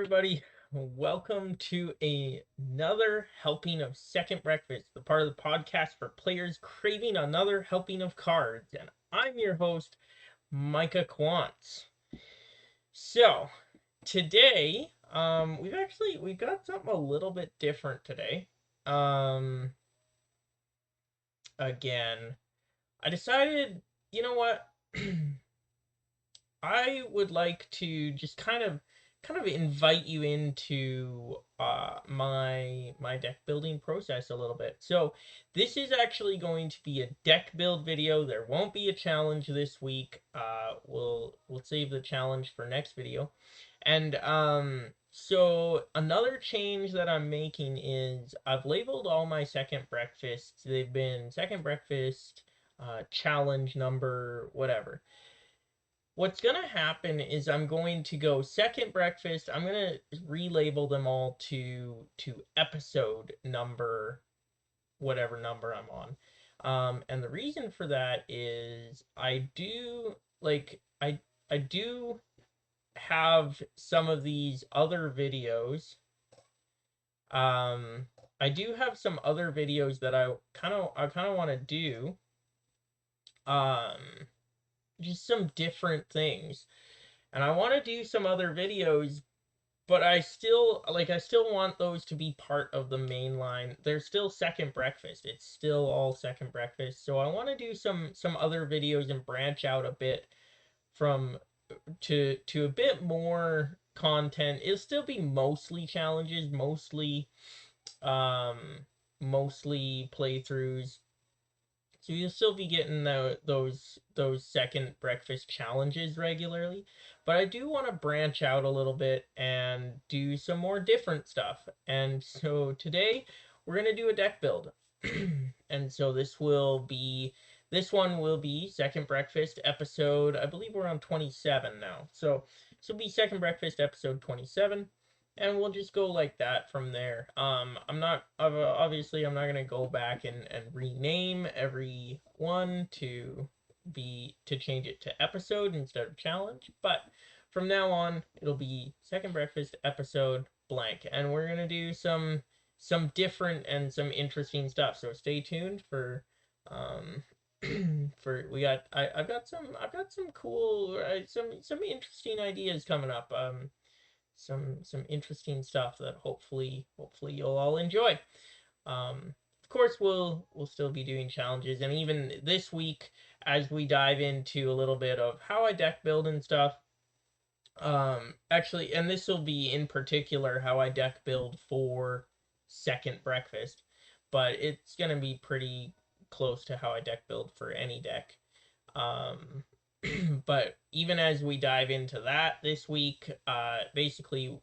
everybody. Welcome to another helping of Second Breakfast, the part of the podcast for players craving another helping of cards. And I'm your host, Micah Quantz. So, today, we've got something a little bit different today. Again, I decided, you know what? I would like to just kind of invite you into my deck building process a little bit. So this is actually going to be a deck build video. There won't be a challenge this week. We'll save the challenge for next video. And so another change that I'm making is I've labeled all my second breakfasts. They've been second breakfast, challenge number, whatever. What's gonna happen is I'm going to go second breakfast. I'm gonna relabel them all to episode number, whatever number I'm on. And the reason for that is I do have some of these other videos. I do have some other videos that I kind of want to do. Just some different things. And I want to do some other videos, but I still want those to be part of the main line. They're still second breakfast. It's still all second breakfast. So I want to do some other videos and branch out a bit from to a bit more content. It'll still be mostly challenges, mostly playthroughs. So you'll still be getting those second breakfast challenges regularly, but I do want to branch out a little bit and do some more different stuff. And so today we're gonna do a deck build, and so this one will be second breakfast episode. I believe we're on 27 now, so this will be second breakfast episode 27. And we'll just go like that from there. Obviously I'm not gonna go back and rename every one to change it to episode instead of challenge, but from now on it'll be second breakfast episode blank, and we're gonna do some different and some interesting stuff. So stay tuned for I've got some cool some interesting ideas coming up. Some interesting stuff that hopefully you'll all enjoy. Of course, we'll still be doing challenges, and even this week, as we dive into a little bit of how I deck build and stuff. Actually, and this will be in particular how I deck build for second breakfast, but it's gonna be pretty close to how I deck build for any deck. But even as we dive into that this week, basically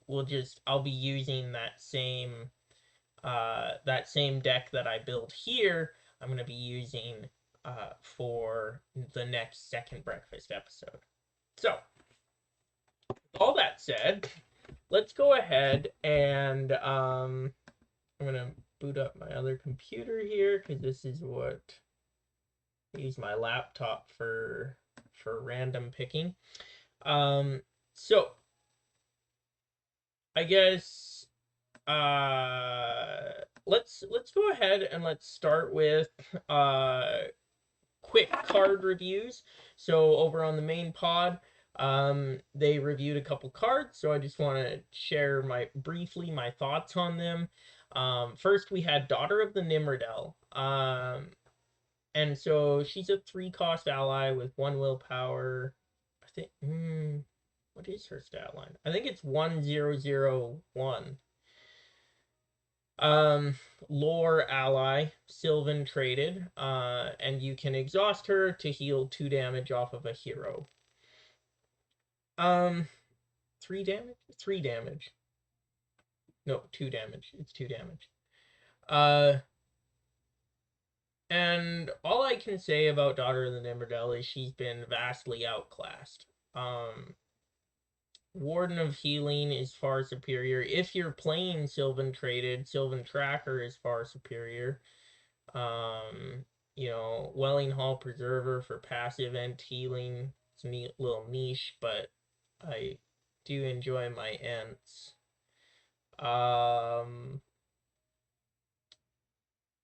I'll be using that same deck that I built here. I'm gonna be using for the next second breakfast episode. So, all that said, let's go ahead and I'm gonna boot up my other computer here because this is what I use my laptop for random picking. So I guess let's go ahead and let's start with quick card reviews. So over on the main pod, they reviewed a couple cards, so I just want to share briefly my thoughts on them. First we had Daughter of the Nimrodel. And so she's a 3-cost ally with 1 willpower. I think, what is her stat line? I think it's 1001. Lore ally, Sylvan traded, and you can exhaust her to heal 2 damage off of a hero. 3 damage? 3 damage. No, 2 damage. It's 2 damage. And all I can say about Daughter of the Nimrodel is she's been vastly outclassed. Warden of Healing is far superior. If you're playing Sylvan traded, Sylvan Tracker is far superior. Welling Hall Preserver for passive and healing. It's a neat little niche, but I do enjoy my Ents. Um,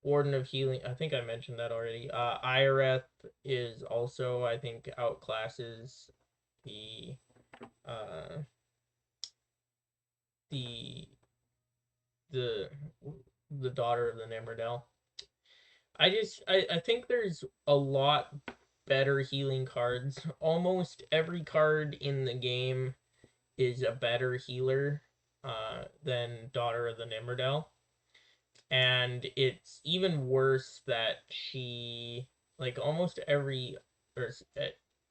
Warden of Healing, I think I mentioned that already. Ireth is also, I think, outclasses the uh the the the daughter of the Nimrodel. I think there's a lot better healing cards. Almost every card in the game is a better healer than Daughter of the Nimrodel. And it's even worse that she, like, almost or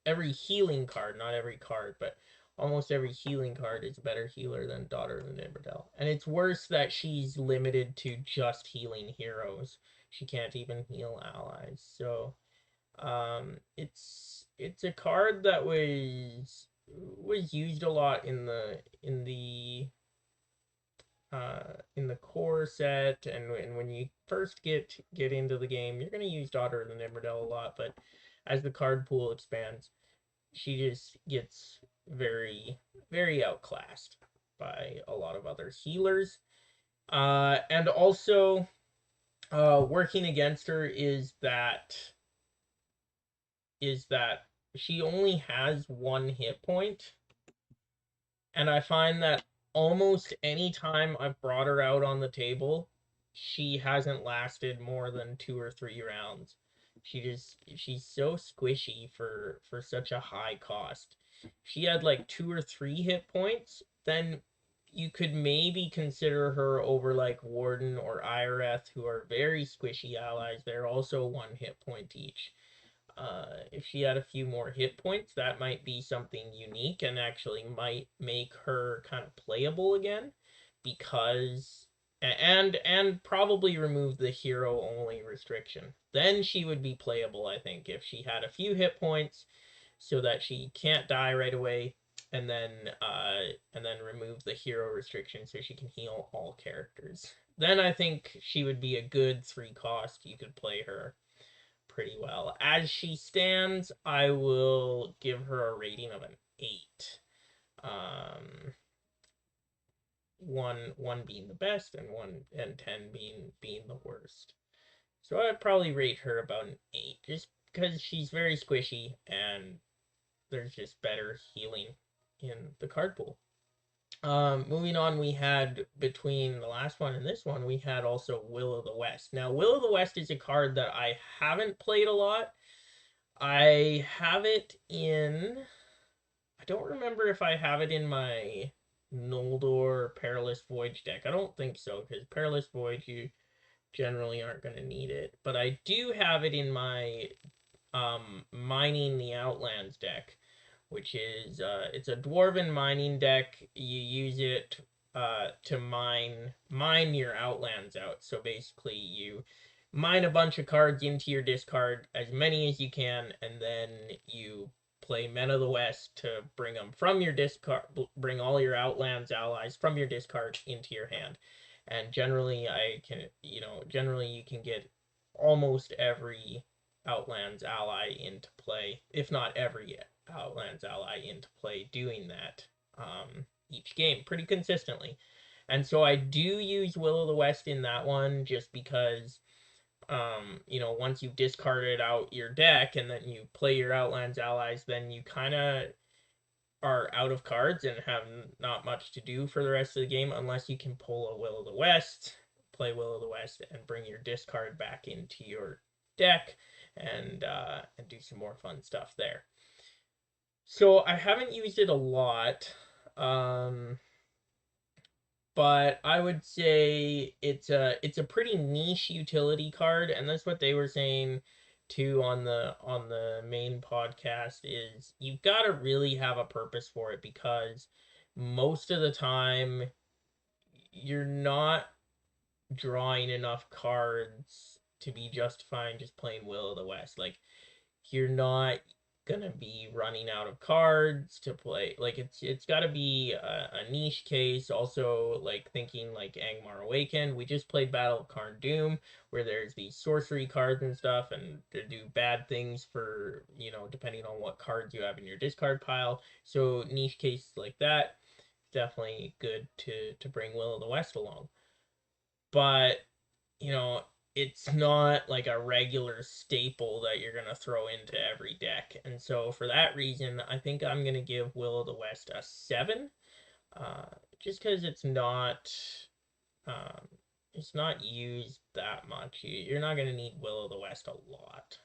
every healing card, not every card, but almost every healing card is a better healer than Daughter of the Nimrodel. And it's worse that she's limited to just healing heroes. She can't even heal allies. So it's a card that was used a lot in the core set, and when you first get into the game, you're gonna use Daughter of the Nimrodel a lot, but as the card pool expands, she just gets very, very outclassed by a lot of other healers. And also, working against her is that she only has one hit point, and I find that almost any time I've brought her out on the table, she hasn't lasted more than 2 or 3 rounds. She's so squishy for such a high cost. If she had like 2 or 3 hit points, then you could maybe consider her over like Warden or Ireth, who are very squishy allies. They're also 1 hit point each. If she had a few more hit points, that might be something unique and actually might make her kind of playable again, because and probably remove the hero only restriction. Then she would be playable, I think, if she had a few hit points so that she can't die right away, and then remove the hero restriction so she can heal all characters. Then I think she would be a good 3 cost. You could play her pretty well. As she stands, I will give her a rating of an 8. Um, one being the best, and 10 being the worst. So I'd probably rate her about an 8, just because she's very squishy and there's just better healing in the card pool. Moving on, we had, between the last one and this one, we had also Will of the West. Now, Will of the West is a card that I haven't played a lot. I have it in. I don't remember if I have it in my Noldor Perilous Voyage deck. I don't think so, because Perilous Voyage, you generally aren't going to need it. But I do have it in my Mining the Outlands deck, which is it's a dwarven mining deck. You use it to mine your outlands out. So basically, you mine a bunch of cards into your discard, as many as you can, and then you play Men of the West to bring them from your discard, bring all your outlands allies from your discard into your hand. And generally, generally you can get almost every Outlands ally into play, if not every Outlands ally into play, doing that each game pretty consistently. And so I do use Will of the West in that one, just because once you've discarded out your deck and then you play your Outlands allies, then you kind of are out of cards and have not much to do for the rest of the game, unless you can pull a Will of the West, play Will of the West, and bring your discard back into your deck, and do some more fun stuff there. So I haven't used it a lot, but I would say it's a pretty niche utility card, and that's what they were saying too on the main podcast, is you've got to really have a purpose for it, because most of the time you're not drawing enough cards to be justifying just playing Will of the West. Like, you're not gonna be running out of cards to play. Like, it's got to be a niche case. Also, like, thinking like Angmar Awakened, we just played Battle of Karn Doom, where there's these sorcery cards and stuff, and they do bad things for, depending on what cards you have in your discard pile. So niche cases like that. definitely good to bring Will of the West along. But, you know, it's not like a regular staple that you're going to throw into every deck. And so for that reason, I think I'm going to give Will of the West a 7. Just because um, it's not used that much. You're not going to need Will of the West a lot.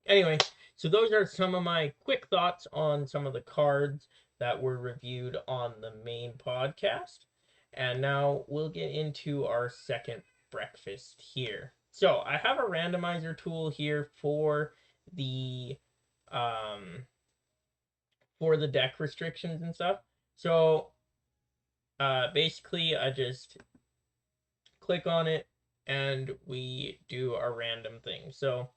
Anyway, so those are some of my quick thoughts on some of the cards that were reviewed on the main podcast. And now we'll get into our second breakfast here. So I have a randomizer tool here the um for the deck restrictions and stuff. So basically I just click on it and we do a random thing. So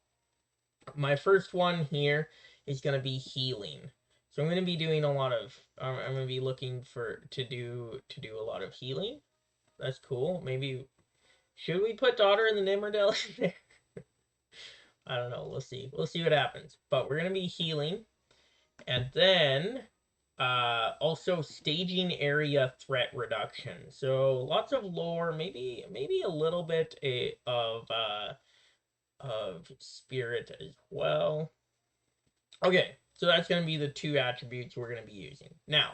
my first one here is going to be healing. So I'm going to be doing a lot of I'm going to be looking to do a lot of healing. That's cool. Maybe should we put daughter in the Nimrodel in there? I don't know. We'll see. We'll see what happens. But we're going to be healing, and then also staging area threat reduction. So lots of lore, maybe a little bit of spirit as well. Okay, so that's going to be the 2 attributes we're going to be using. Now,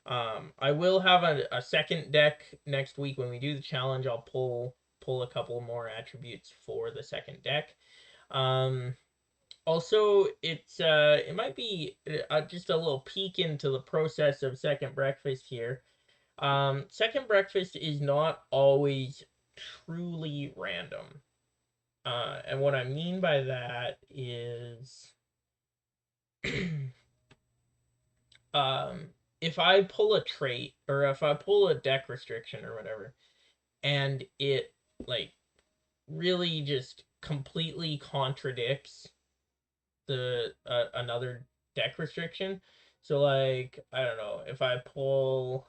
I will have a second deck next week when we do the challenge. I'll pull a couple more attributes for the second deck. Also, it might be just a little peek into the process of second breakfast here. Second breakfast is not always truly random. And what I mean by that is if I pull a trait or if I pull a deck restriction or whatever, and it like really just completely contradicts the another deck restriction. So like I don't know, if I pull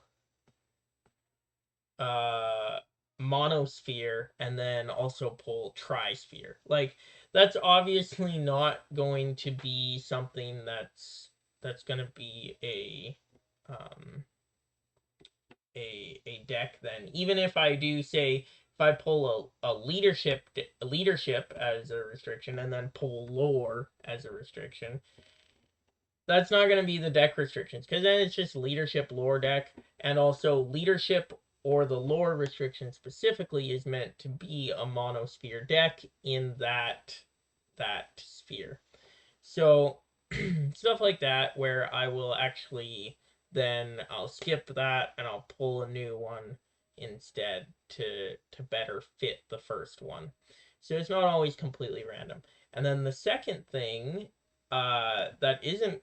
monosphere and then also pull trisphere, like that's obviously not going to be something that's going to be a deck. Then even if I do say, if I pull a leadership as a restriction and then pull lore as a restriction, that's not going to be the deck restrictions, because then it's just leadership lore deck. And also leadership or the lore restriction specifically is meant to be a monosphere deck in that sphere. So stuff like that, where I will actually then I'll skip that and I'll pull a new one instead to better fit the first one. So it's not always completely random. And then the second thing that isn't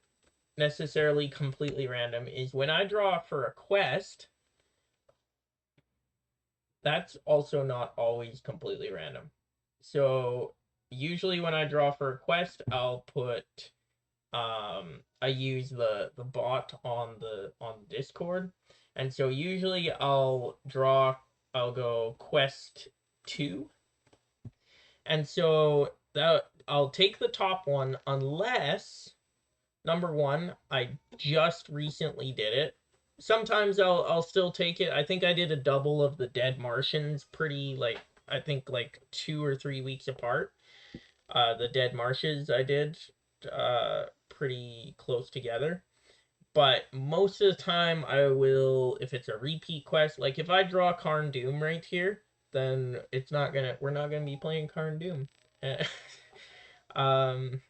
necessarily completely random is when I draw for a quest. That's also not always completely random. So usually when I draw for a quest, I'll put I use the bot on the Discord, and so usually I'll go quest 2, and so that I'll take the top one unless number 1 I just recently did it. Sometimes I'll still take it. I think I did a double of the Dead Martians pretty like I think like 2 or 3 weeks apart. The Dead Marshes I did pretty close together. But most of the time I will, if it's a repeat quest, like if I draw Karn Doom right here, then we're not gonna be playing Karn Doom. um,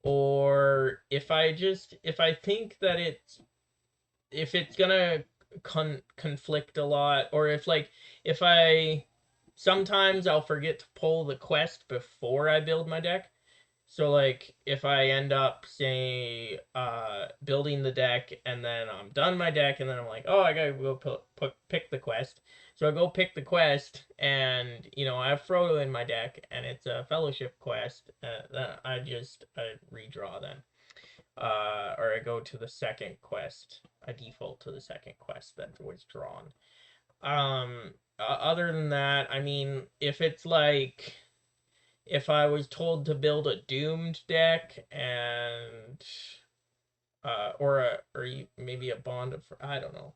or if I think that if it's gonna conflict a lot, or if I sometimes I'll forget to pull the quest before I build my deck. So like if I end up say building the deck and then I'm done my deck and then I'm like, oh, I gotta go pick the quest. So I go pick the quest, and I have Frodo in my deck and it's a fellowship quest. I redraw then. Or I go to the second quest. I default to the second quest that was drawn. Other than that, I mean, if it's like if I was told to build a doomed deck and or maybe a bond of, I don't know,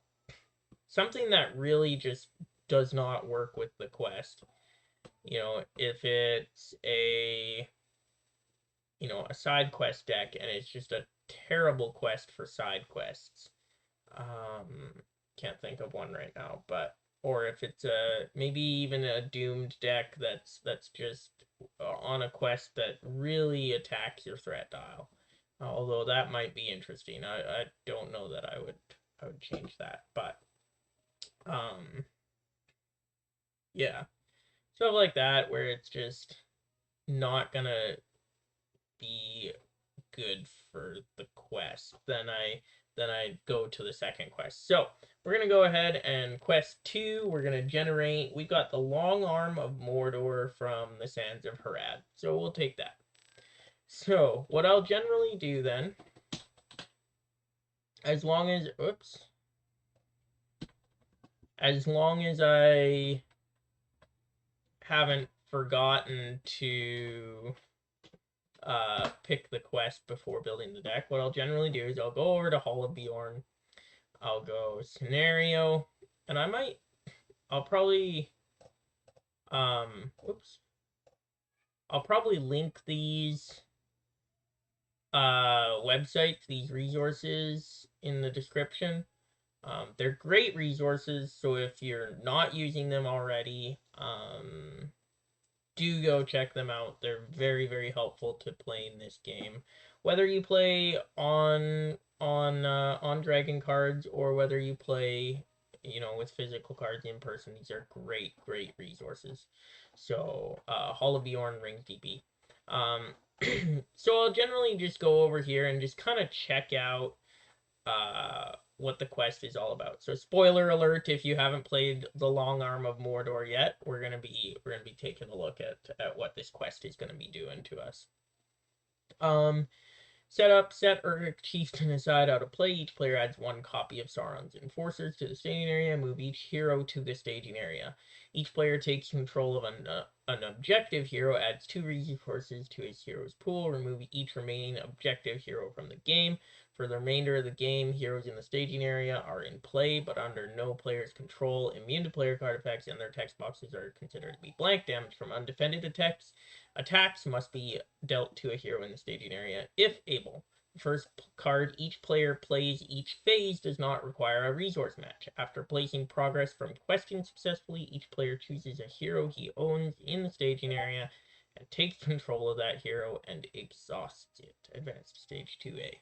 something that really just does not work with the quest. If it's a side quest deck and it's just a terrible quest for side quests. Can't think of one right now, but or if it's maybe even a doomed deck that's just on a quest that really attacks your threat dial. Although that might be interesting. I don't know that I would change that, but um yeah, stuff like that where it's just not gonna be good for the quest, then I go to the second quest. So we're gonna go ahead and quest 2. We're gonna generate. We got the long arm of Mordor from the Sands of Harad, so we'll take that. So what I'll generally do then, as long as as long as I haven't forgotten to pick the quest before building the deck, what I'll generally do is I'll go over to Hall of Bjorn. I'll go scenario, and I'll probably, I'll probably link these websites, these resources in the description. They're great resources, so if you're not using them already, do go check them out. They're very, very helpful to playing this game. Whether you play on Dragon cards or whether you play with physical cards in person, these are great, great resources. So Hall of Bjorn, Ring DB. So I'll generally just go over here and just kind of check out what the quest is all about. So spoiler alert, if you haven't played the Long Arm of Mordor yet, we're gonna be taking a look at what this quest is gonna be doing to us. Set Uruk Chieftain aside out of play. Each player adds 1 copy of Sauron's Enforcers to the staging area. Move each hero to the staging area. Each player takes control of an objective hero, adds 2 resources to his hero's pool. Remove each remaining objective hero from the game. For the remainder of the game, heroes in the staging area are in play, but under no player's control, immune to player card effects, and their text boxes are considered to be blank. Damage from undefended attacks must be dealt to a hero in the staging area if able. The first card each player plays each phase does not require a resource match. After placing progress from questing successfully, each player chooses a hero he owns in the staging area and takes control of that hero and exhausts it. Advance to stage 2A.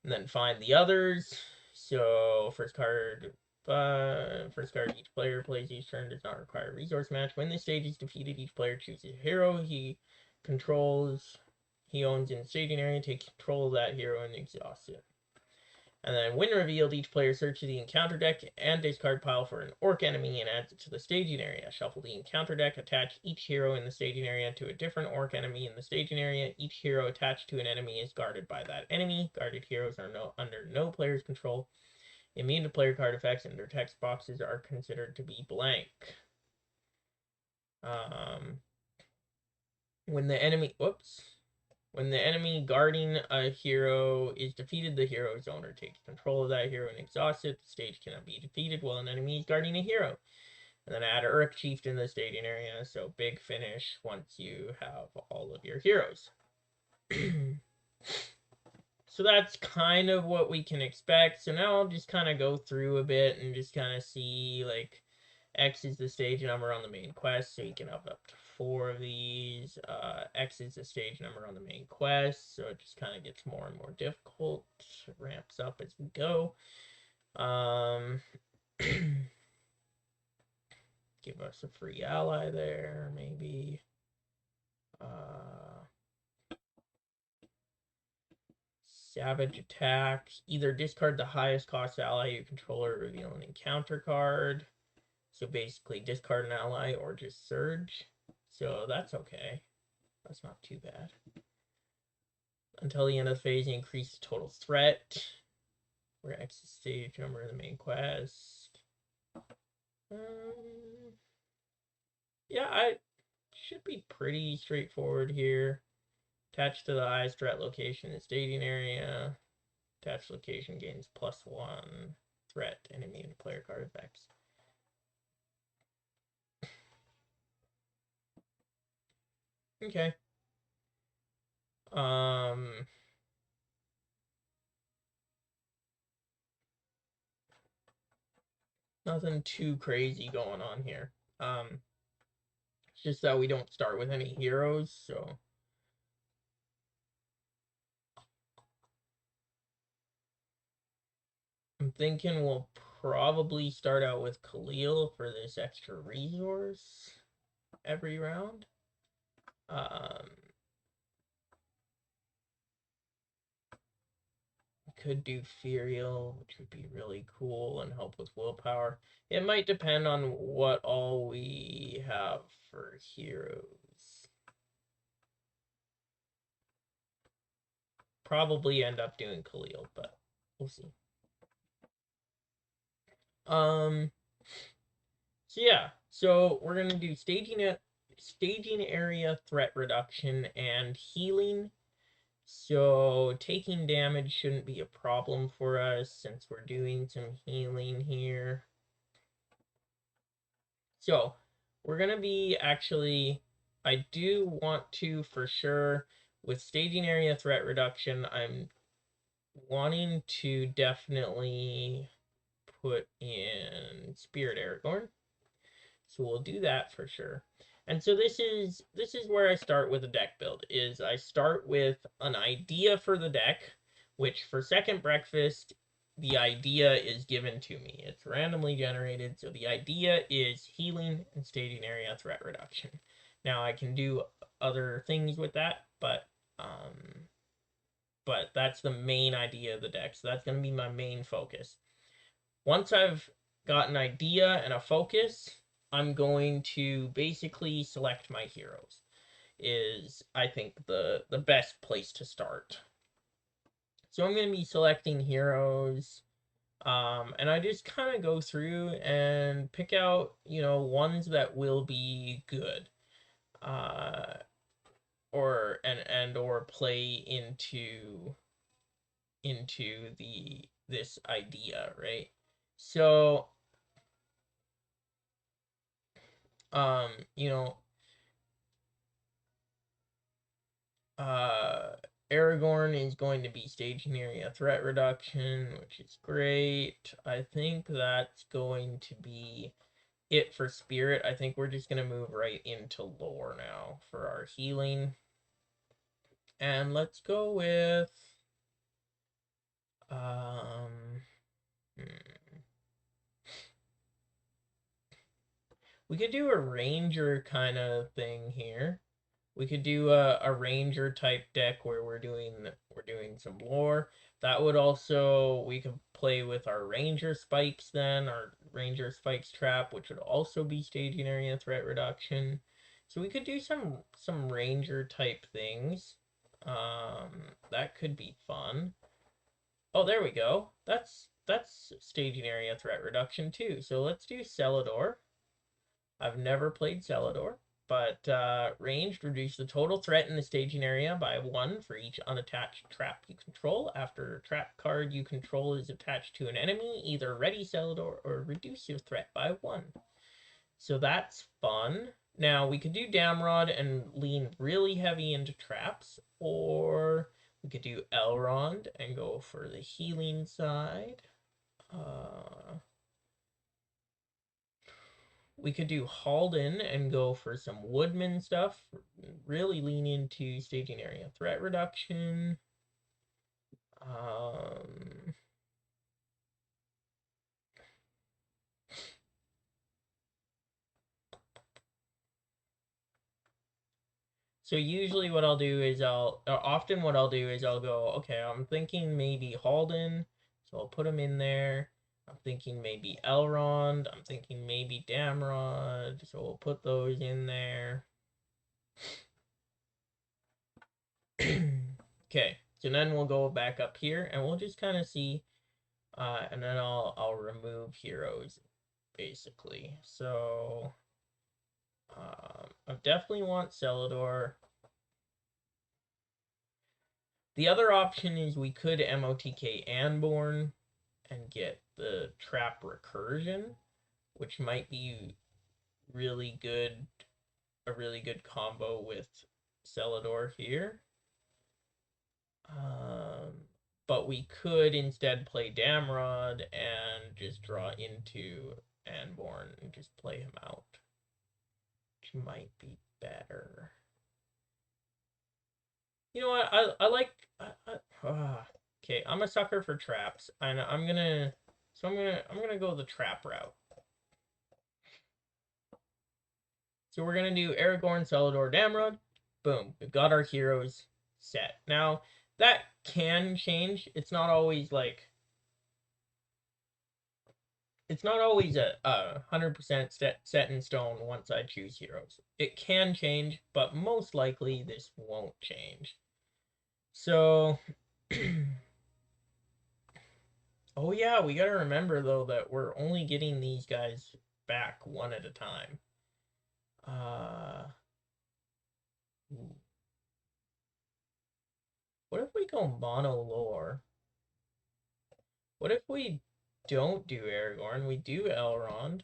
And then find the others. So first card, each player plays each turn does not require a resource match. When this stage is defeated, each player chooses a hero he owns in the staging area, takes control of that hero, and exhausts it. And then when revealed, each player searches the encounter deck and discard pile for an orc enemy and adds it to the staging area. Shuffle the encounter deck, attach each hero in the staging area to a different orc enemy in the staging area. Each hero attached to an enemy is guarded by that enemy. Guarded heroes are under no player's control. Immune to player card effects and their text boxes are considered to be blank. When the enemy guarding a hero is defeated, the hero's owner takes control of that hero and exhausts it. The stage cannot be defeated while an enemy is guarding a hero. And then add Uruk Chieftain in the staging area, so big finish once you have all of your heroes. So that's kind of what we can expect. So now I'll just kind of go through a bit and just kind of see, like, X is the stage number on the main quest, so you can have up to 4 of these. X is the stage number on the main quest, so it just kind of gets more and more difficult. It ramps up as we go. Give us a free ally there, maybe. Savage attack. Either discard the highest cost ally you control or reveal an encounter card. So basically discard an ally or just surge. So that's okay. That's not too bad. Until the end of the phase, you increase the total threat. We're going to exit stage number of the main quest. Yeah, I should be pretty straightforward here. Attached to the highest threat location in the staging area. Attached location gains +1 threat and immune to player card effects. Okay. Nothing too crazy going on here. It's just that we don't start with any heroes, so I'm thinking we'll probably start out with Khalil for this extra resource every round. Could do Furiel, which would be really cool and help with willpower. It might depend on what all we have for heroes. Probably end up doing Khalil, but we'll see. So yeah, so we're gonna do staging area threat reduction and healing. So taking damage shouldn't be a problem for us since we're doing some healing here. So we're gonna be actually, I do want to for sure with staging area threat reduction, I'm wanting to definitely put in Spirit Aragorn. So we'll do that for sure. And so this is where I start with a deck build. Is I start with an idea for the deck, which for second breakfast, the idea is given to me. It's randomly generated, so the idea is healing and staging area threat reduction. Now I can do other things with that, but that's the main idea of the deck. So that's going to be my main focus. Once I've got an idea and a focus, I'm going to basically select my heroes. Is I think the best place to start. So I'm going to be selecting heroes, and I just kind of go through and pick out, you know, ones that will be good, or play into this idea, right? So you know, Aragorn is going to be staging area threat reduction, which is great. I think that's going to be it for Spirit. I think we're just going to move right into lore now for our healing. And let's go with we could do a ranger kind of thing here. We could do a ranger type deck where we're doing some lore. That would also, we could play with our ranger spikes then, our ranger spikes trap, which would also be staging area threat reduction. So we could do some ranger type things. That could be fun. Oh, there we go. That's staging area threat reduction too. So let's do Celador. I've never played Celador, but ranged, reduce the total threat in the staging area by 1 for each unattached trap you control. After a trap card you control is attached to an enemy, either ready Celador or reduce your threat by 1. So that's fun. Now we could do Damrod and lean really heavy into traps, or we could do Elrond and go for the healing side. We could do Halden and go for some Woodman stuff. Really lean into staging area threat reduction. So usually what I'll do is often what I'll do is I'll go, okay, I'm thinking maybe Halden, so I'll put him in there. I'm thinking maybe Elrond. I'm thinking maybe Damrod, so we'll put those in there. Okay, so then we'll go back up here and we'll just kind of see, and then I'll remove heroes basically. So I definitely want Celador. The other option is we could MOTK Anborn and get the trap recursion, which might be really good, a really good combo with Celador here. But we could instead play Damrod and just draw into Anborn and just play him out, which might be better. You know what? I like. Okay, I'm a sucker for traps, and I'm gonna go the trap route. So we're gonna do Aragorn, Celador, Damrod. Boom, we've got our heroes set. Now that can change. It's not always like. It's not always a 100% set in stone once I choose heroes. It can change, but most likely this won't change. So, oh yeah, we gotta remember though that we're only getting these guys back one at a time. What if we go mono lore? What if we don't do Aragorn? We do Elrond.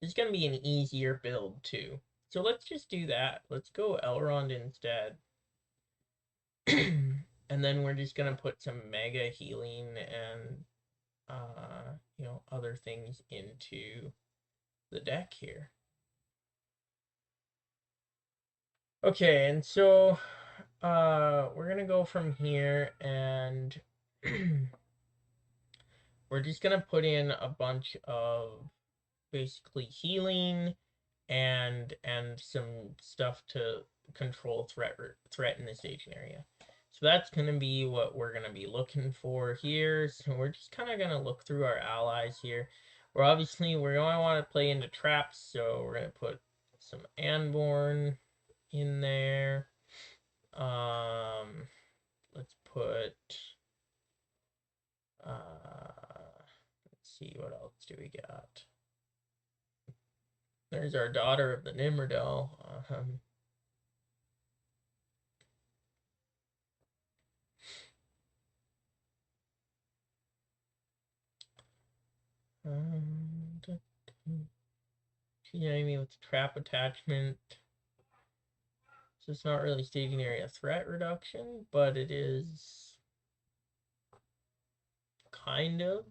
It's gonna be an easier build too. So let's just do that. Let's go Elrond instead. And then we're just gonna put some mega healing and you know, other things into the deck here. Okay, and so we're gonna go from here and we're just gonna put in a bunch of basically healing and some stuff to control threat in the staging area. So that's gonna be what we're gonna be looking for here. So we're just kind of gonna look through our allies here. We're obviously we're gonna want to play into traps, so we're gonna put some Anborn in there. Let's put let's see, what else do we got? There's our daughter of the Nimrodel. She's hitting me with the trap attachment. So it's not really staging area threat reduction, but it is kind of.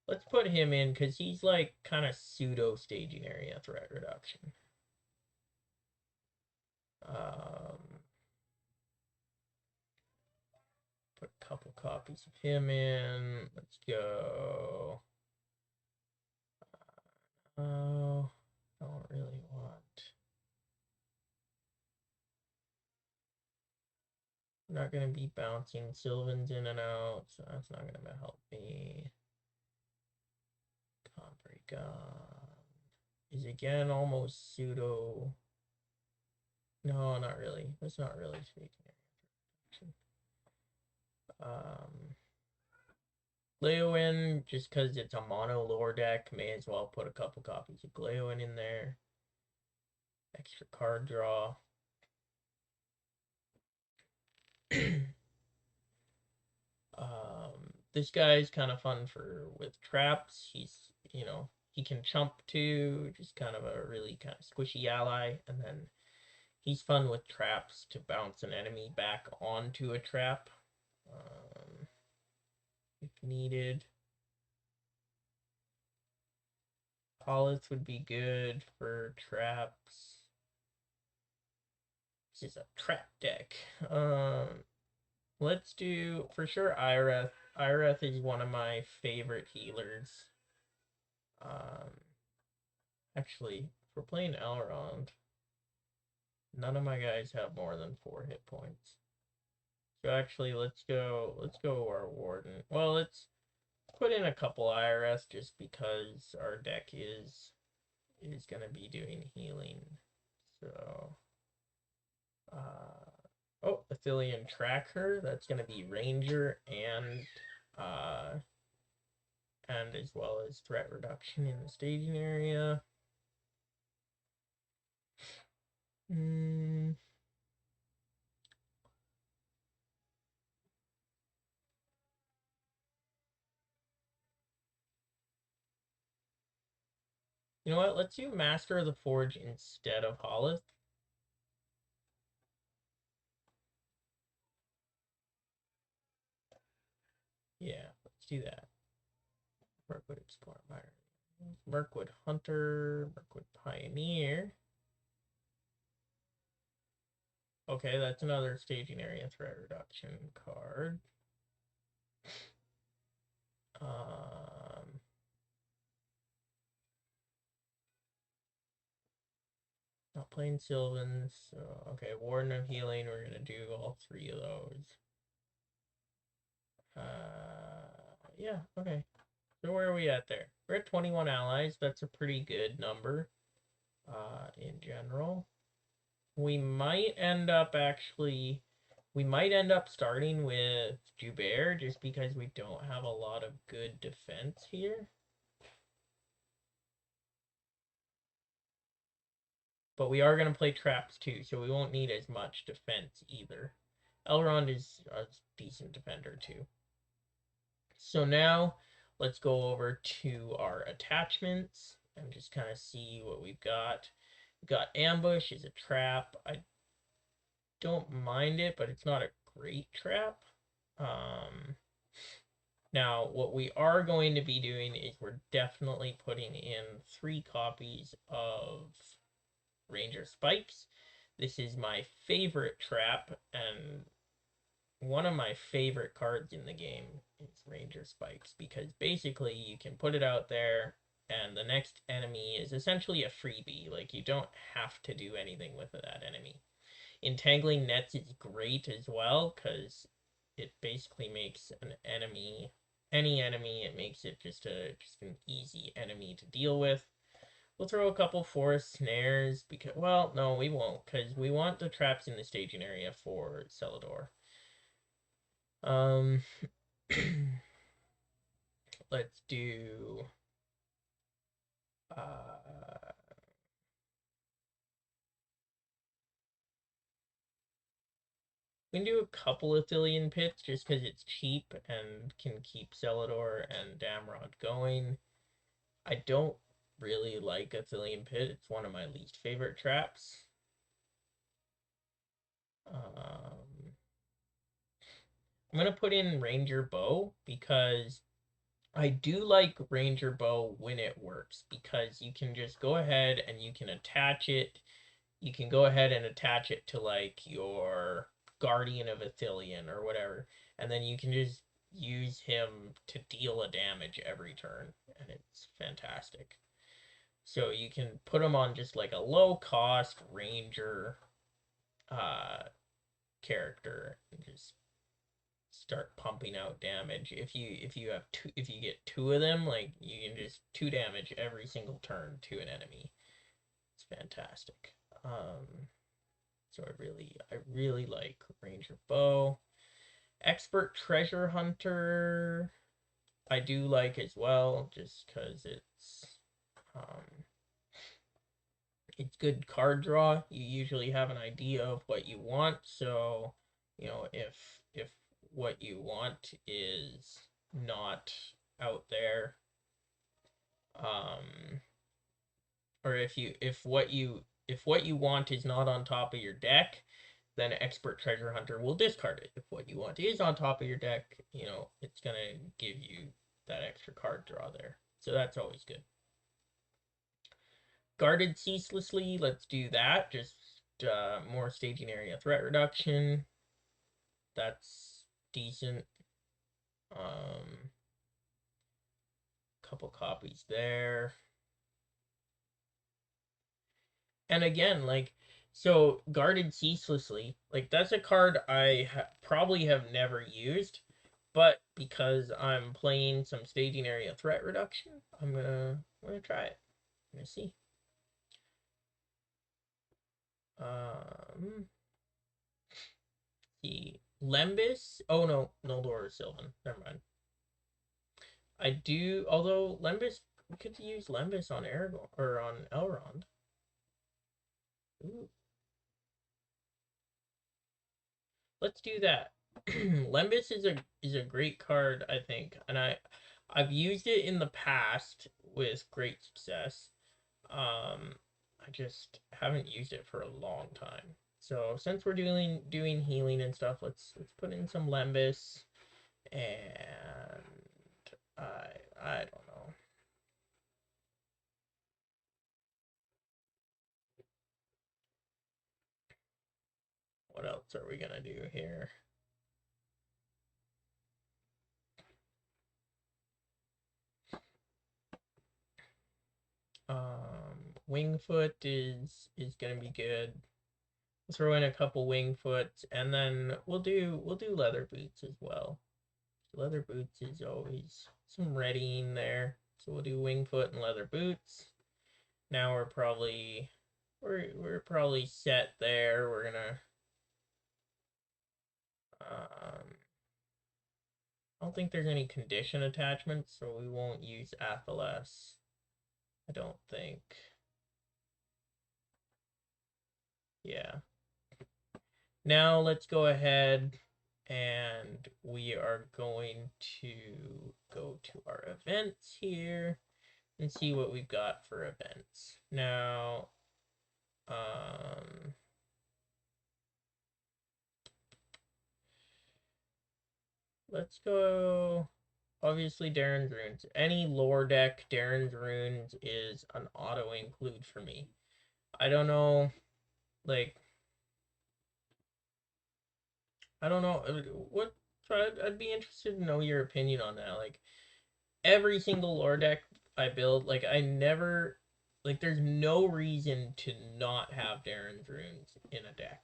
Let's put him in because he's like kind of pseudo staging area threat reduction. Put a couple copies of him in. Let's go. Oh, don't really want. I'm not going to be bouncing Sylvans in and out, so that's not going to help me. Is again almost pseudo. No, not really. That's not really staging area. Gleowin, just because it's a mono lore deck, may as well put a couple copies of Gleowin in there. Extra card draw. This guy's kind of fun with traps. He's, you know, he can chump too, just kind of a really kind of squishy ally, and then he's fun with traps to bounce an enemy back onto a trap if needed. Polith would be good for traps. This is a trap deck. Let's do, for sure, Ireth. Ireth is one of my favorite healers. Actually, if we're playing Elrond, none of my guys have more than 4 hit points. So actually, let's go our Warden. Well, let's put in a couple IRS just because our deck is going to be doing healing. So, oh, Athelian Tracker. That's going to be Ranger and as well as threat reduction in the staging area. Mm. You know what? Let's do Master of the Forge instead of Hollis. Yeah, let's do that. Mirkwood Explorer, Mirkwood Hunter, Mirkwood Pioneer. Okay, that's another staging area threat reduction card. Not playing Sylvans, so okay, Warden of Healing, we're gonna do all three of those. Yeah, okay. So where are we at there? We're at 21 allies. That's a pretty good number, in general. We might end up starting with Joubert just because we don't have a lot of good defense here. But we are going to play traps too, so we won't need as much defense either. Elrond is a decent defender too. So now let's go over to our attachments and just kind of see what we've got. We've got Ambush is a trap. I don't mind it, but it's not a great trap. Now, what we are going to be doing is we're definitely putting in 3 copies of Ranger Spikes. This is my favorite trap, and one of my favorite cards in the game is Ranger Spikes, because basically you can put it out there and the next enemy is essentially a freebie. Like, you don't have to do anything with that enemy. Entangling Nets is great as well, because it basically makes any enemy, it makes it just an easy enemy to deal with. We'll throw a couple forest snares because, well, no, we won't, because we want the traps in the staging area for Celador. Let's do we can do a couple of Thillion pits just because it's cheap and can keep Celador and Damrod going. I don't really like a Thillion pit. It's one of my least favorite traps. I'm going to put in Ranger Bow because I do like Ranger Bow when it works, because you can just go ahead and you can attach it. You can go ahead and attach it to like your Guardian of Ithilien or whatever, and then you can just use him to deal a damage every turn, and it's fantastic. So you can put him on just like a low cost Ranger character and just start pumping out damage. If you get 2 of them, like, you can just 2 damage every single turn to an enemy. It's fantastic. So I really like Ranger Bow. Expert Treasure Hunter I do like as well, just because it's good card draw. You usually have an idea of what you want, so if what you want is not out there, or if what you want is not on top of your deck, then Expert Treasure Hunter will discard it. If what you want is on top of your deck, it's gonna give you that extra card draw there. So that's always good. Guarded Ceaselessly, let's do that. Just more staging area threat reduction. That's decent. Couple copies there. And again, like, so Guarded Ceaselessly, like, that's a card I probably have never used, but because I'm playing some staging area threat reduction, I'm gonna try it. I'm gonna see. The Lembas. Oh no, Noldor or Sylvan. Never mind. I do, although Lembas, we could use Lembas on Aragorn or on Elrond. Ooh. let's do that. Lembus is a great card, I think, and I've used it in the past with great success. I just haven't used it for a long time. So since we're doing healing and stuff, let's put in some Lembus, and I don't know. What else are we gonna do here? Wingfoot is gonna be good. Throw in a couple Wingfoots, and then we'll do leather boots as well. Leather boots is always some readying there, so we'll do Wingfoot and leather boots. Now we're probably set there. We're gonna I don't think there's any condition attachments, so we won't use Athelas. I don't think. Yeah. Now let's go ahead and we are going to go to our events here and see what we've got for events. Now, let's go, obviously, Darren's Runes. Any lore deck, Darren's Runes is an auto include for me. I don't know, like, I don't know, what, I'd be interested to know your opinion on that. Like, every single lore deck I build, like, I never, like, there's no reason to not have Darren's Runes in a deck.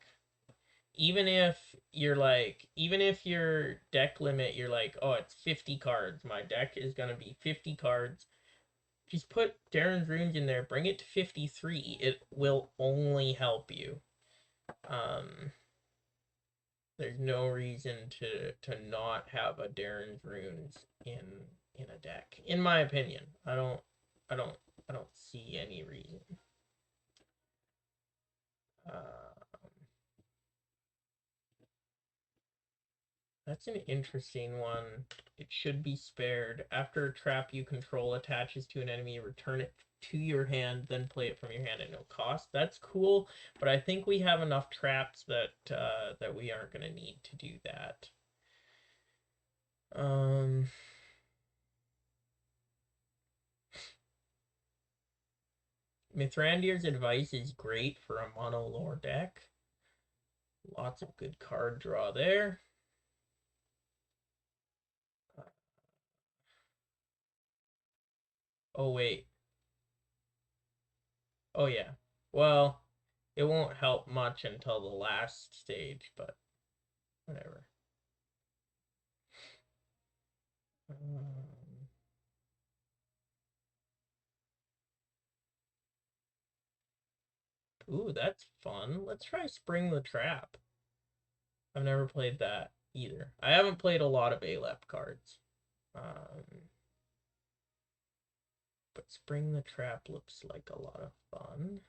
Even if your deck limit, you're like, oh, it's 50 cards. My deck is going to be 50 cards. Just put Darren's Runes in there, bring it to 53. It will only help you. There's no reason to not have a Darren's Runes in a deck. In my opinion. I don't see any reason. That's an interesting one. It should be spared. After a trap you control attaches to an enemy, return it to your hand, then play it from your hand at no cost. That's cool, but I think we have enough traps that that we aren't going to need to do that. Mithrandir's Advice is great for a mono lore deck. Lots of good card draw there. Oh, wait. Oh, yeah. Well, it won't help much until the last stage, but whatever. Ooh, that's fun. Let's try Spring the Trap. I've never played that either. I haven't played a lot of Alep cards. But Spring the Trap looks like a lot of fun.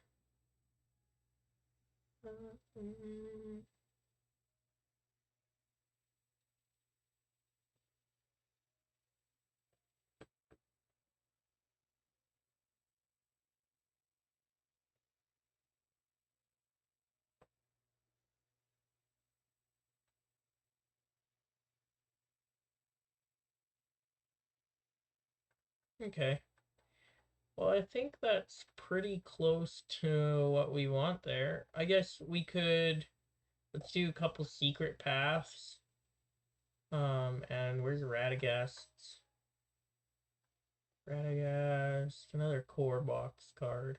Okay. Well, I think that's pretty close to what we want there. I guess we could, let's do a couple secret paths. And where's Radagast? Radagast, another core box card.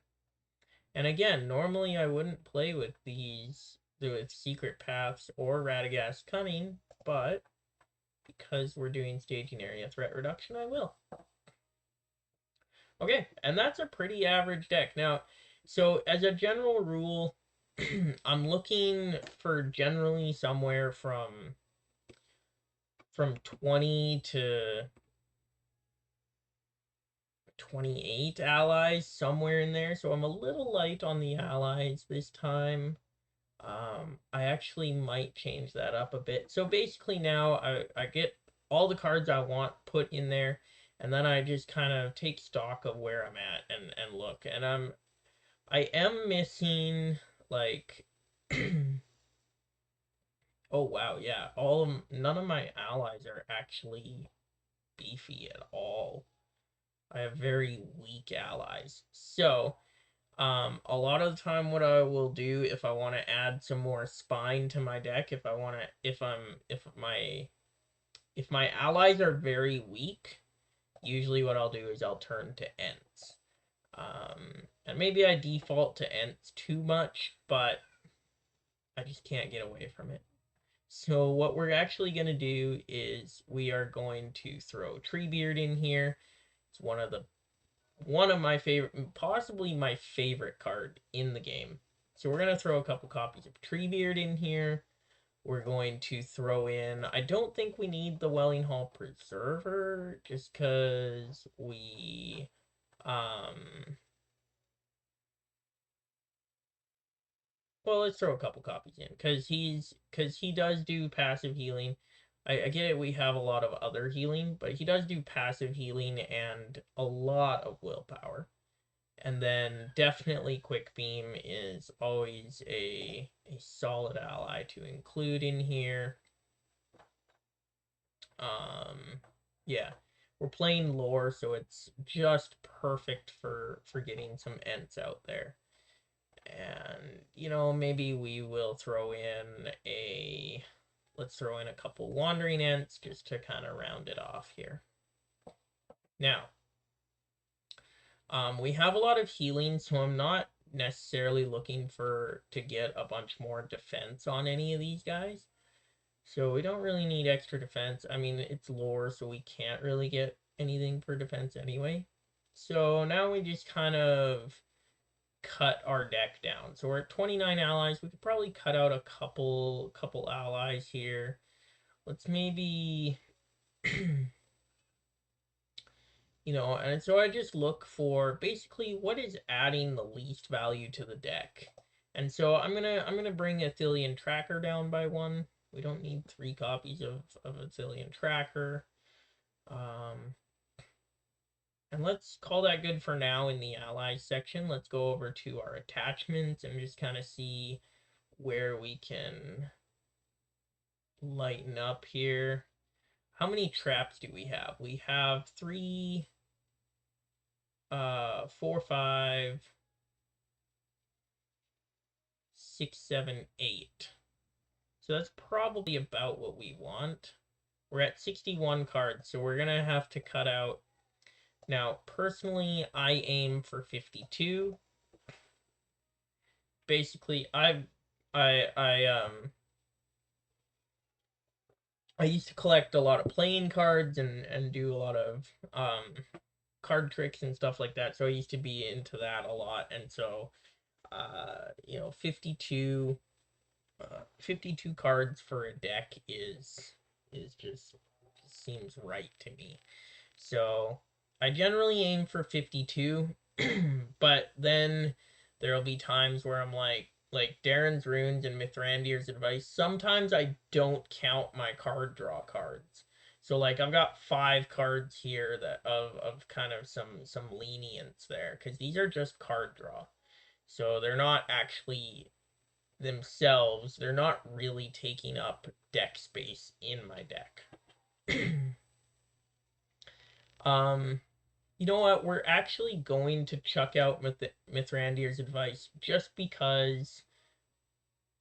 And again, normally I wouldn't play with these, with secret paths or Radagast Cunning, but because we're doing staging area threat reduction, I will. Okay, and that's a pretty average deck. Now, so as a general rule, I'm looking for generally somewhere from 20 to 28 allies, somewhere in there. So I'm a little light on the allies this time. I actually might change that up a bit. So basically now I get all the cards I want put in there, and then I just kind of take stock of where I'm at and look. And I am missing like oh wow, yeah. None of my allies are actually beefy at all. I have very weak allies. So, a lot of the time what I will do if I want to add some more spine to my deck, if my allies are very weak, usually what I'll do is I'll turn to Ents. And maybe I default to Ents too much, but I just can't get away from it. So what we're actually going to do is we are going to throw Treebeard in here. It's one of my favorite, possibly my favorite card in the game. So we're going to throw a couple copies of Treebeard in here. We're going to throw in, I don't think we need the Welling Hall Preserver, just because well, let's throw a couple copies in, because he does do passive healing. I get it, we have a lot of other healing, but he does do passive healing and a lot of willpower. And then definitely Quick Beam is always a solid ally to include in here. Yeah, we're playing lore, so it's just perfect for getting some Ents out there. And you know, maybe we will throw in let's throw in a couple Wandering Ents just to kind of round it off here. Now, we have a lot of healing, so I'm not necessarily looking to get a bunch more defense on any of these guys. So we don't really need extra defense. I mean, it's lore, so we can't really get anything for defense anyway. So now we just kind of cut our deck down. So we're at 29 allies. We could probably cut out a couple allies here. Let's maybe you know, and so I just look for basically what is adding the least value to the deck. And so I'm gonna bring Athelian Tracker down by one. We don't need 3 copies of Athelian Tracker. And let's call that good for now in the allies section. Let's go over to our attachments and just kind of see where we can lighten up here. How many traps do we have? We have 3, 4, 5, 6, 7, 8. So that's probably about what we want. We're at 61 cards, so we're gonna have to cut out. Now, personally, I aim for 52. Basically, I used to collect a lot of playing cards and do a lot of card tricks and stuff like that. So I used to be into that a lot, and so you know, 52 cards for a deck is just seems right to me. So I generally aim for 52, but then there'll be times where I'm like Darren's Runes and Mithrandir's Advice. Sometimes I don't count my card draw cards. So like I've got 5 cards here that of kind of some lenience there, because these are just card draw. So they're not actually themselves, they're not really taking up deck space in my deck. um You know what? We're actually going to chuck out Mithrandir's Advice just because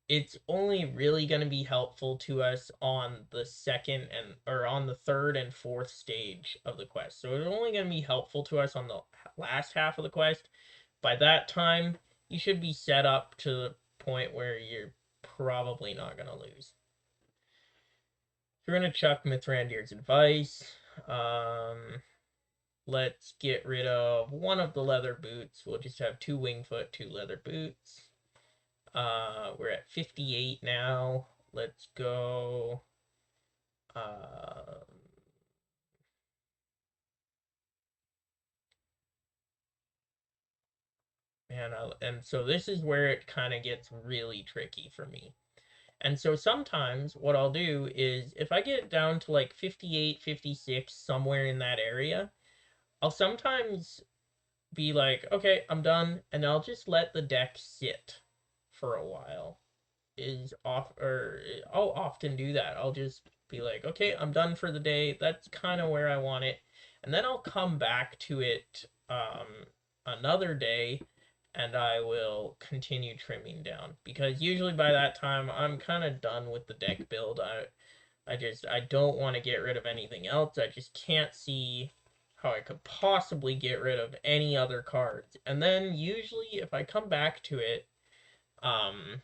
it's only really going to be helpful to us on the second or on the third and fourth stage of the quest. So it's only going to be helpful to us on the last half of the quest. By that time, you should be set up to the point where you're probably not going to lose. We're going to chuck Mithrandir's Advice. Let's get rid of one of the leather boots. We'll just have 2 Wingfoot, 2 leather boots. We're at 58 now. Let's go. And so this is where it kind of gets really tricky for me. And so sometimes what I'll do is if I get down to like 58, 56, somewhere in that area, I'll sometimes be like, okay, I'm done, and I'll just let the deck sit for a while. Is off, or I'll often do that. I'll just be like, okay, I'm done for the day. That's kind of where I want it, and then I'll come back to it another day, and I will continue trimming down because usually by that time I'm kind of done with the deck build. I don't want to get rid of anything else. I just can't see how I could possibly get rid of any other cards. And then usually if I come back to it, um,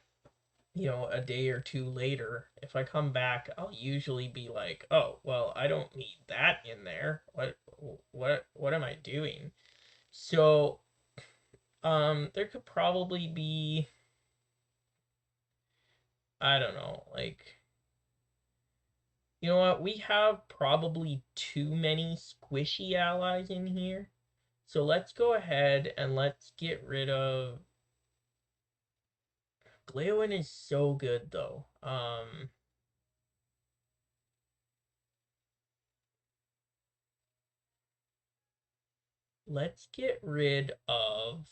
a day or two later, if I come back, I'll usually be like, "Oh, well, I don't need that in there. What am I doing?" So, there could probably be, I don't know, like, you know what? We have probably too many squishy allies in here. So let's go ahead and let's get rid of. Glaowin is so good though. Let's get rid of.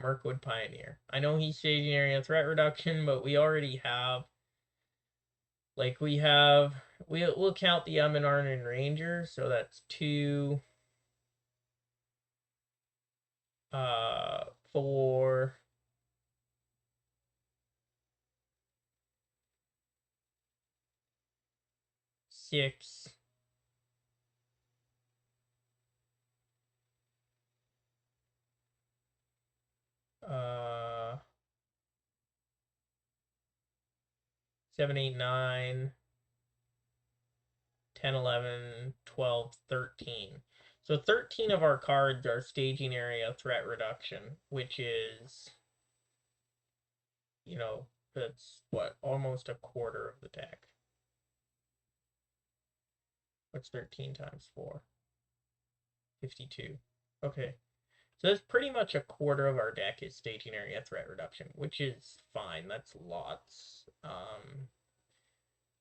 Mirkwood Pioneer. I know he's staging area threat reduction, but we already have. Like we'll count the Amin Ranger, so that's 2, 4, 6, 7, 8, 9, 10, 11, 12, 13. So 13 of our cards are staging area threat reduction, which is, that's what, almost a quarter of the deck. What's 13 times 4? 52. Okay. So that's pretty much a quarter of our deck is staging area threat reduction, which is fine. That's lots.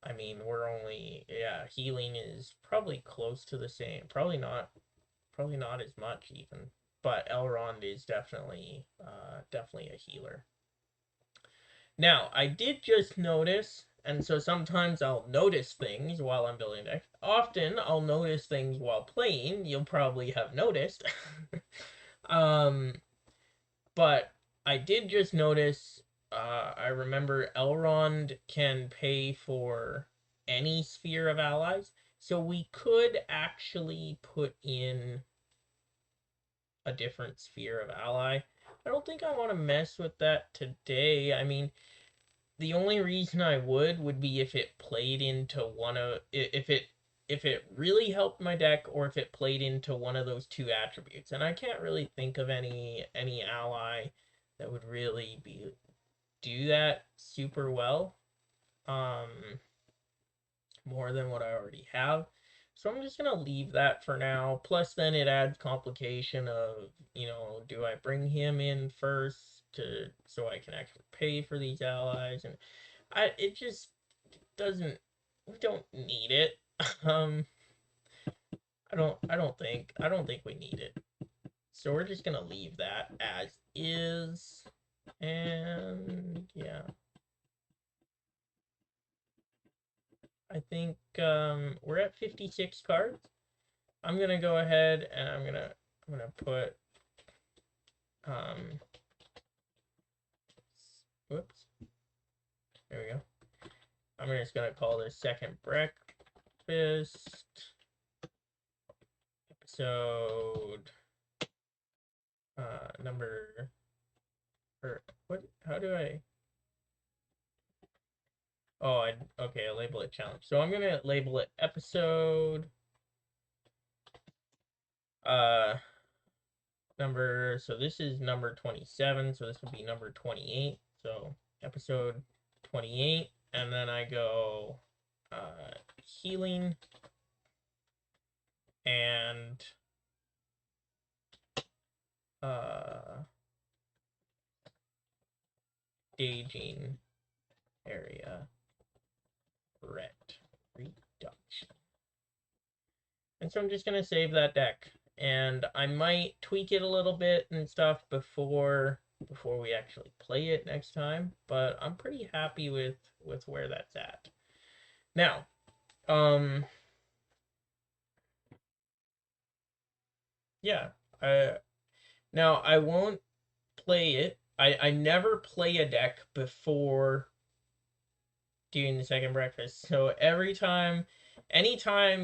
I mean, we're only, yeah, healing is probably close to the same. Probably not as much even. But Elrond is definitely a healer. Now, I did just notice, and so sometimes I'll notice things while I'm building a deck. Often I'll notice things while playing. You'll probably have noticed. um, but I did just notice. I remember Elrond can pay for any sphere of allies, so we could actually put in a different sphere of ally. I don't think I want to mess with that today. I mean, the only reason I would be if it played into one of if it really helped my deck or if it played into one of those two attributes. And I can't really think of any ally that would really do that super well. Um More than what I already have. So I'm just gonna leave that for now. Plus, then it adds complication of, do I bring him in first so I can actually pay for these allies? And it just doesn't. We don't need it. Um, I don't think we need it. So we're just gonna leave that as is. And yeah, I think we're at 56 cards. I'm gonna go ahead and I'm gonna put um whoops, there we go. I'm just gonna call this second breakfast episode number, or what, how do I, okay, I label it challenge. So I'm gonna label it episode uh number, so this is number 27, so this would be number 28. So episode 28, and then I go healing and staging area reduction. And so I'm just going to save that deck. And I might tweak it a little bit and stuff before we actually play it next time. But I'm pretty happy with where that's at. Now, yeah. Now, I won't play it. I never play a deck before doing the second breakfast. So anytime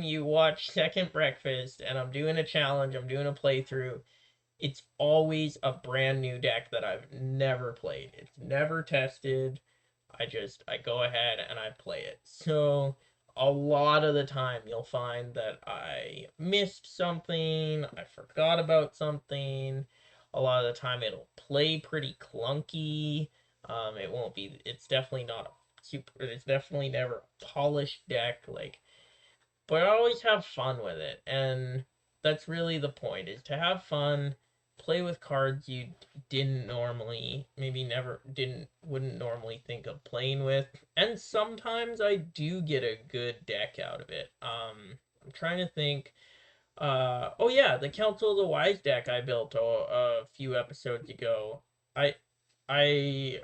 you watch Second Breakfast and I'm doing a challenge, I'm doing a playthrough, it's always a brand new deck that I've never played. It's never tested. I go ahead and I play it. So a lot of the time you'll find that I missed something, I forgot about something. A lot of the time it'll play pretty clunky. It won't be. It's definitely not a super. It's definitely never a polished deck. But I always have fun with it, and that's really the point: is to have fun, play with cards you didn't normally, maybe never didn't wouldn't normally think of playing with, and sometimes I do get a good deck out of it. I'm trying to think. Oh yeah, the Council of the Wise deck I built a few episodes ago. I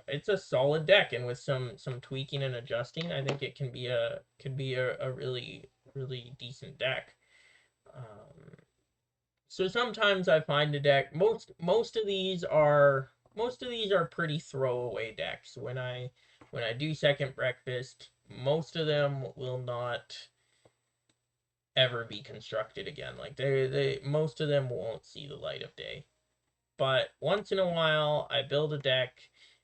it's a solid deck, and with some tweaking and adjusting, I think it can be a really decent deck. Um, so sometimes I find a deck. Most of these are pretty throwaway decks. When I do Second Breakfast, most of them will not ever be constructed again. Like they most of them won't see the light of day. But once in a while, I build a deck,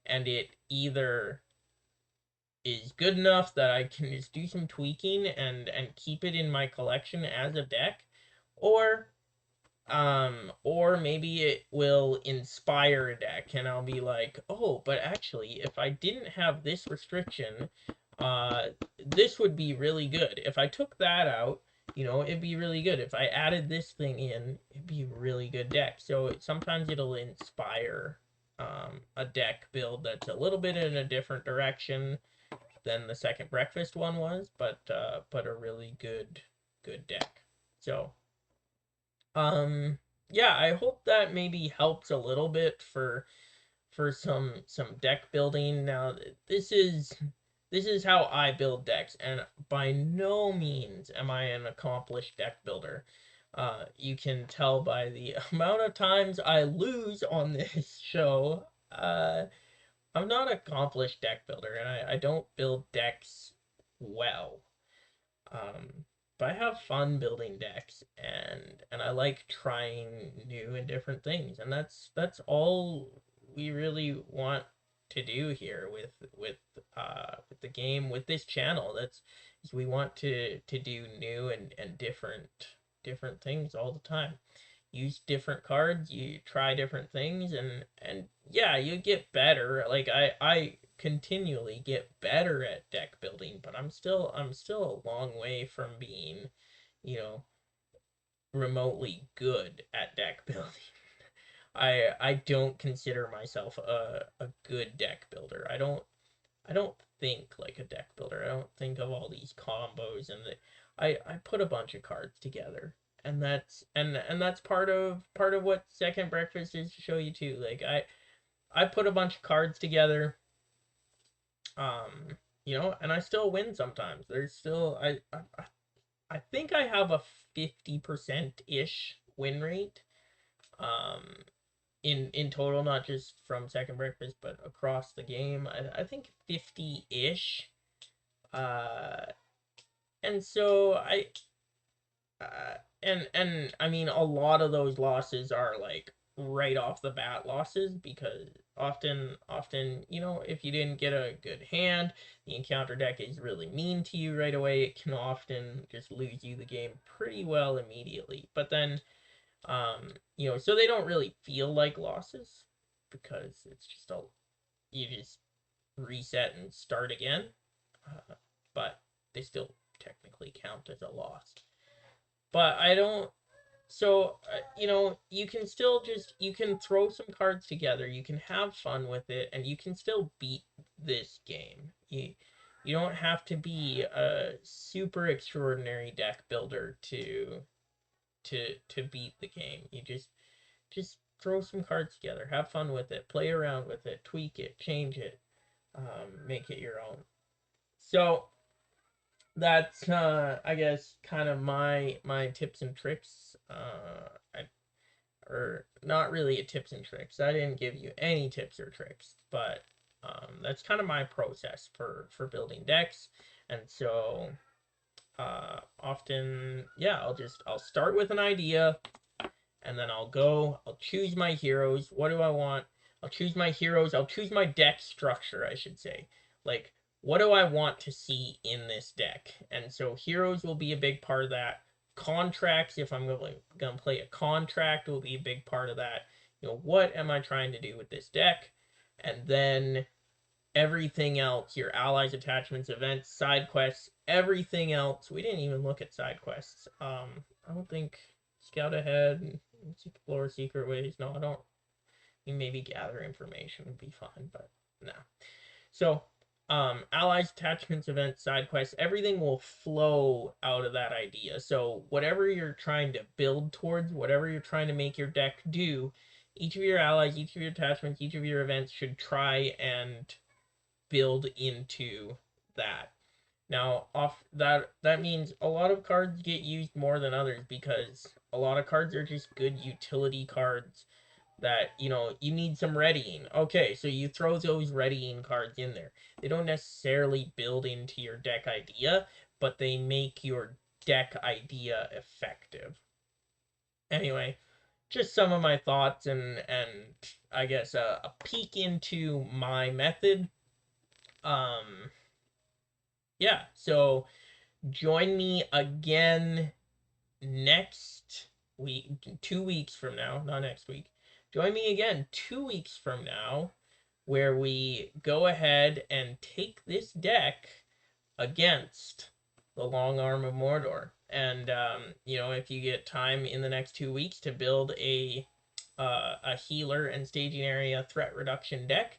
and it either is good enough that I can just do some tweaking and keep it in my collection as a deck, or or maybe it will inspire a deck and I'll be like, oh, but actually if I didn't have this restriction, uh this would be really good. If I took that out, it'd be really good. If I added this thing in, it'd be a really good deck. So sometimes it'll inspire a deck build that's a little bit in a different direction than the Second Breakfast one was, but a really good deck. So yeah, I hope that maybe helps a little bit for some deck building. Now this is how I build decks, and by no means am I an accomplished deck builder. You can tell by the amount of times I lose on this show. I'm not an accomplished deck builder, and I don't build decks well. Um, but I have fun building decks, and I like trying new and different things, and that's all we really want to do here with the game, with this channel. That's is we want to do new and different things all the time. Use different cards, you try different things, and yeah, you get better. Like I continually get better at deck building, but I'm still a long way from being, you know, remotely good at deck building. I don't consider myself a good deck builder. I don't think like a deck builder. I don't think of all these combos I put a bunch of cards together. And that's part of what Second Breakfast is to show you too. Like I put a bunch of cards together, and I still win sometimes. There's still I think I have a 50% ish win rate. Um, in total, not just from Second Breakfast, but across the game. I think 50-ish. Uh, and so and I mean, a lot of those losses are like right off the bat losses, because often, if you didn't get a good hand, the encounter deck is really mean to you right away. It can often just lose you the game pretty well immediately. But then, so they don't really feel like losses, because it's just you just reset and start again. But they still technically count as a loss. But I don't So you know, you can still just, you can throw some cards together, you can have fun with it, and you can still beat this game. You don't have to be a super extraordinary deck builder to beat the game. You just throw some cards together, have fun with it, play around with it, tweak it, change it, make it your own. So that's I guess kind of my tips and tricks. Or not really a tips and tricks. I didn't give you any tips or tricks, but that's kind of my process for building decks. And so often, yeah, I'll start with an idea, and then I'll choose my heroes. What do I want? I'll choose my heroes. I'll choose my deck structure, I should say. Like, what do I want to see in this deck? And so heroes will be a big part of that. Contracts, if I'm going to play a contract, will be a big part of that. You know, what am I trying to do with this deck? And then everything else, your allies, attachments, events, side quests, everything else. We didn't even look at side quests. I don't think scout ahead and explore secret ways. No, I don't. Maybe gather information would be fine, but no. So, allies, attachments, events, side quests, everything will flow out of that idea. So, whatever you're trying to build towards, whatever you're trying to make your deck do, each of your allies, each of your attachments, each of your events should try and build into that. Now, off that means a lot of cards get used more than others because a lot of cards are just good utility cards that, you know, you need some readying. Okay, so you throw those readying cards in there. They don't necessarily build into your deck idea, but they make your deck idea effective. Anyway, just some of my thoughts and I guess a peek into my method. Um, yeah, so join me again next week, 2 weeks from now, not next week. Join me again 2 weeks from now, where we go ahead and take this deck against the Long Arm of Mordor. And you know, if you get time in the next 2 weeks to build a healer and staging area threat reduction deck,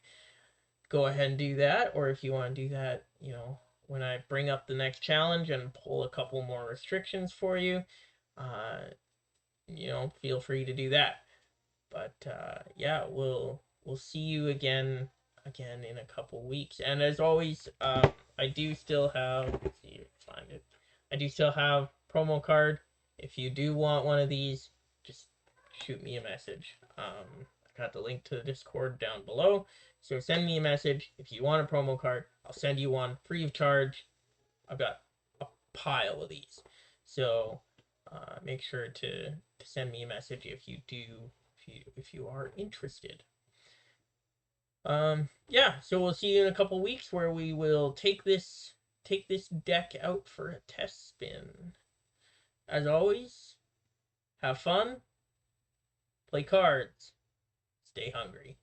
go ahead and do that. Or if you want to do that, you know, when I bring up the next challenge and pull a couple more restrictions for you, uh, you know, feel free to do that. But yeah, we'll see you again in a couple weeks. And as always, I do still have, let's see, find it. I do still have promo card. If you do want one of these, just shoot me a message. I got the link to the Discord down below. So send me a message. If you want a promo card, I'll send you one free of charge. I've got a pile of these. So make sure to send me a message if you do, if you are interested. Yeah, so we'll see you in a couple weeks where we will take this deck out for a test spin. As always, have fun, play cards, stay hungry.